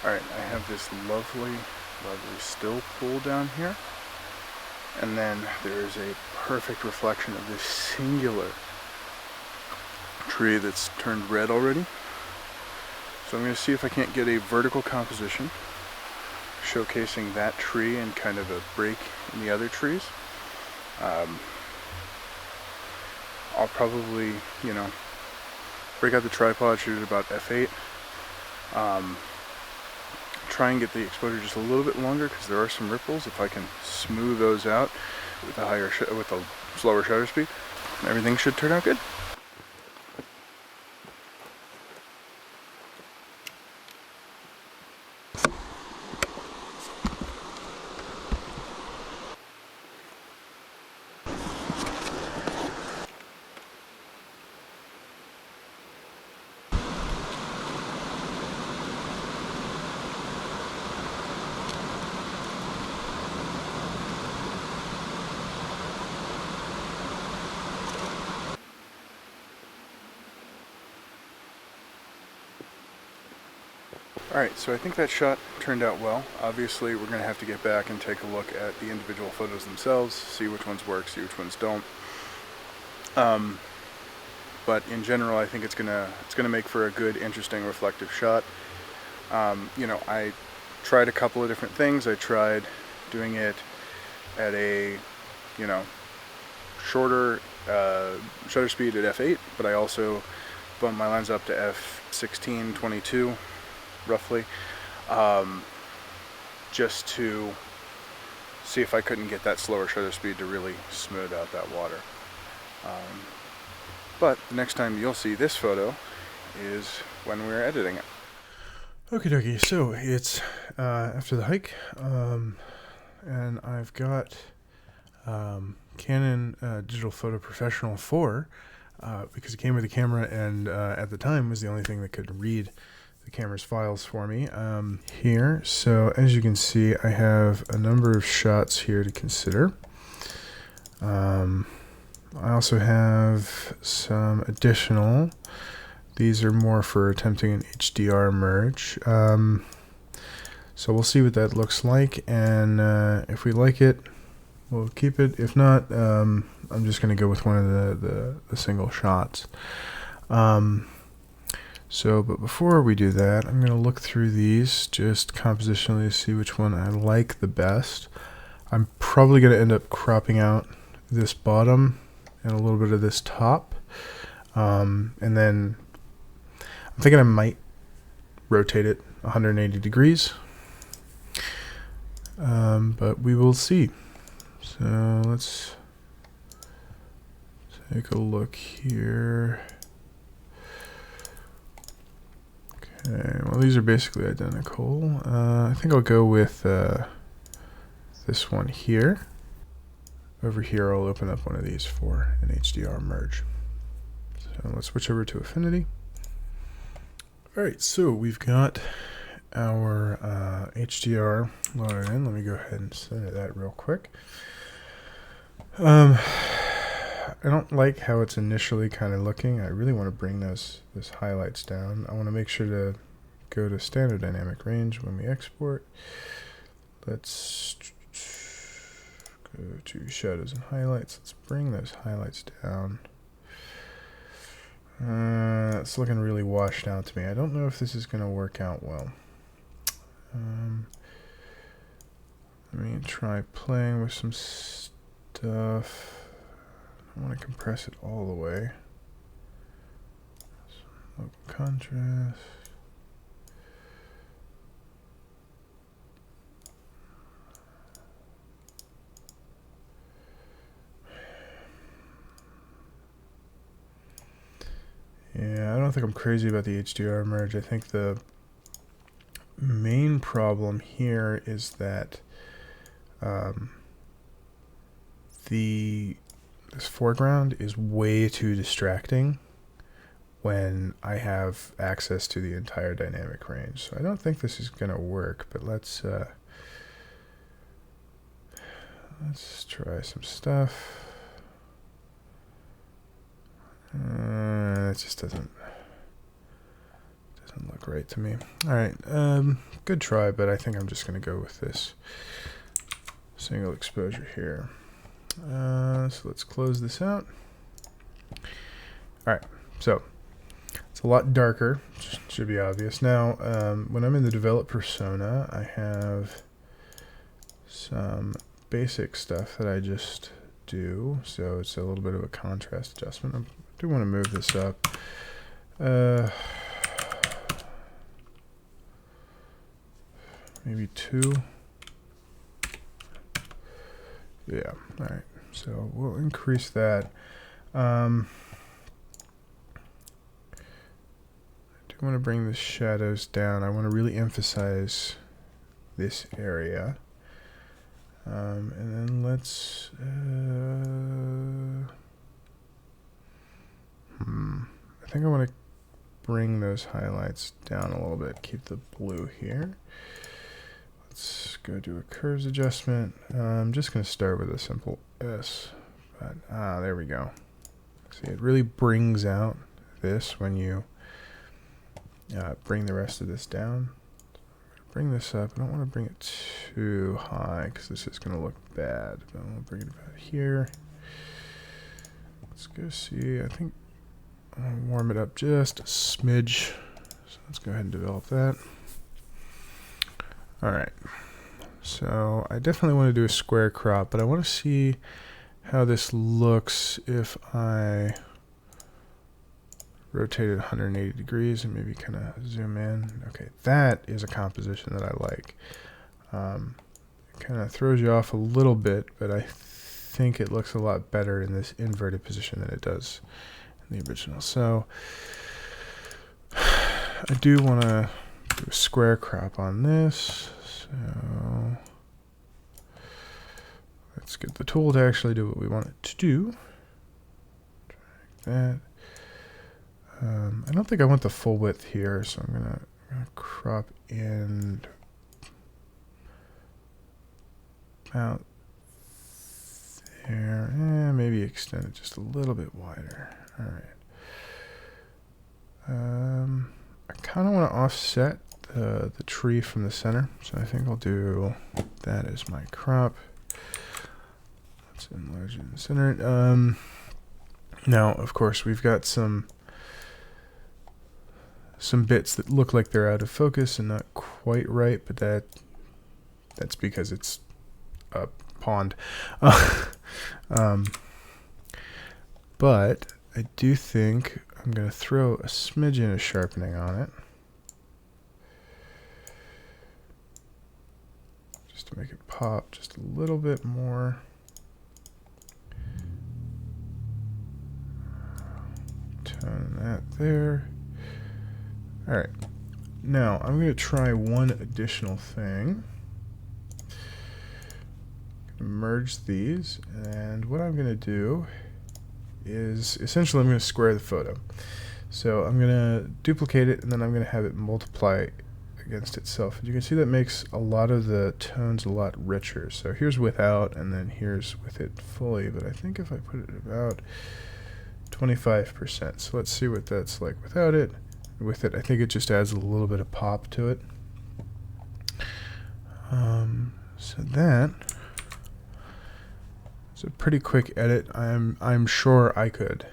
Alright, I have this lovely still pool down here. And then there's a perfect reflection of this singular tree that's turned red already. So I'm going to see if I can't get a vertical composition showcasing that tree and kind of a break in the other trees. I'll probably, break out the tripod, shoot at about f8. Try and get the exposure just a little bit longer because there are some ripples. If I can smooth those out with a slower shutter speed, everything should turn out good. Alright, so I think that shot turned out well. Obviously, we're going to have to get back and take a look at the individual photos themselves, see which ones work, see which ones don't. But in general, I think it's gonna make for a good, interesting, reflective shot. I tried a couple of different things. I tried doing it at a, shorter shutter speed at f8, but I also bumped my lens up to f16, 22. Roughly, just to see if I couldn't get that slower shutter speed to really smooth out that water. But the next time you'll see this photo is when we're editing it. Okie dokie, so it's after the hike, and I've got Canon Digital Photo Professional 4 because it came with the camera, and at the time was the only thing that could read the camera's files for me here. So as you can see, I have a number of shots here to consider. I also have some additional. These are more for attempting an HDR merge. So we'll see what that looks like, and if we like it, we'll keep it. If not, I'm just going to go with one of the single shots. But before we do that, I'm going to look through these just compositionally to see which one I like the best. I'm probably going to end up cropping out this bottom and a little bit of this top. And then I'm thinking I might rotate it 180 degrees. But we will see. So let's take a look here. Okay, well, these are basically identical. I think I'll go with this one here. Over here, I'll open up one of these for an HDR merge. So let's switch over to Affinity. Alright, so we've got our HDR loaded in. Let me go ahead and center that real quick. I don't like how it's initially kind of looking. I really want to bring those highlights down. I want to make sure to go to standard dynamic range when we export. Let's go to shadows and highlights. Let's bring those highlights down. It's looking really washed out to me. I don't know if this is going to work out well. Let me try playing with some stuff. I want to compress it all the way. Local contrast. Yeah, I don't think I'm crazy about the HDR merge. I think the main problem here is that this foreground is way too distracting when I have access to the entire dynamic range. So I don't think this is going to work, but let's try some stuff. It just doesn't Doesn't look right to me. All right, good try, but I think I'm just going to go with this single exposure here. So let's close this out. All right, so it's a lot darker, should be obvious. Now, when I'm in the develop persona, I have some basic stuff that I just do. So it's a little bit of a contrast adjustment. I do want to move this up. Maybe 2. Yeah, all right. So we'll increase that. I do want to bring the shadows down. I want to really emphasize this area. And then let's I think I want to bring those highlights down a little bit. Keep the blue here. Let's go do a curves adjustment. I'm just going to start with a simple S. But there we go. See, it really brings out this when you bring the rest of this down. Bring this up. I don't want to bring it too high because this is going to look bad. But I'm going to bring it about here. Let's go see. I think I'll warm it up just a smidge. So let's go ahead and develop that. All right. So I definitely want to do a square crop, but I want to see how this looks if I rotate it 180 degrees and maybe kind of zoom in. Okay, that is a composition that I like. It kind of throws you off a little bit, but I think it looks a lot better in this inverted position than it does in the original. So I do want to do a square crop on this. So let's get the tool to actually do what we want it to do. Drag that. I don't think I want the full width here, so I'm gonna crop in about there, and maybe extend it just a little bit wider. All right. I kind of want to offset the tree from the center, so I think I'll do that as my crop. Let's enlarge it and center it. Now, of course, we've got some bits that look like they're out of focus and not quite right, but that's because it's a pond. But I do think I'm going to throw a smidgen of sharpening on it, just to make it pop just a little bit more. Tone that there. All right, now I'm going to try one additional thing. Merge these, and what I'm going to do is essentially I'm going to square the photo. So I'm going to duplicate it, and then I'm going to have it multiply against itself. And you can see that makes a lot of the tones a lot richer. So here's without, and then here's with it fully, but I think if I put it about 25%. So let's see what that's like without it. With it, I think it just adds a little bit of pop to it. So that is a pretty quick edit. I'm sure I could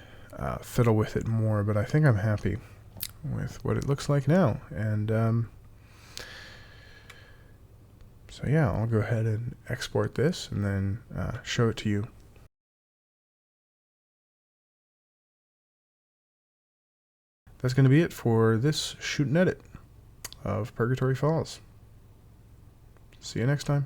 fiddle with it more, but I think I'm happy with what it looks like now. And so yeah, I'll go ahead and export this and then show it to you. That's going to be it for this shoot and edit of Purgatory Falls. See you next time.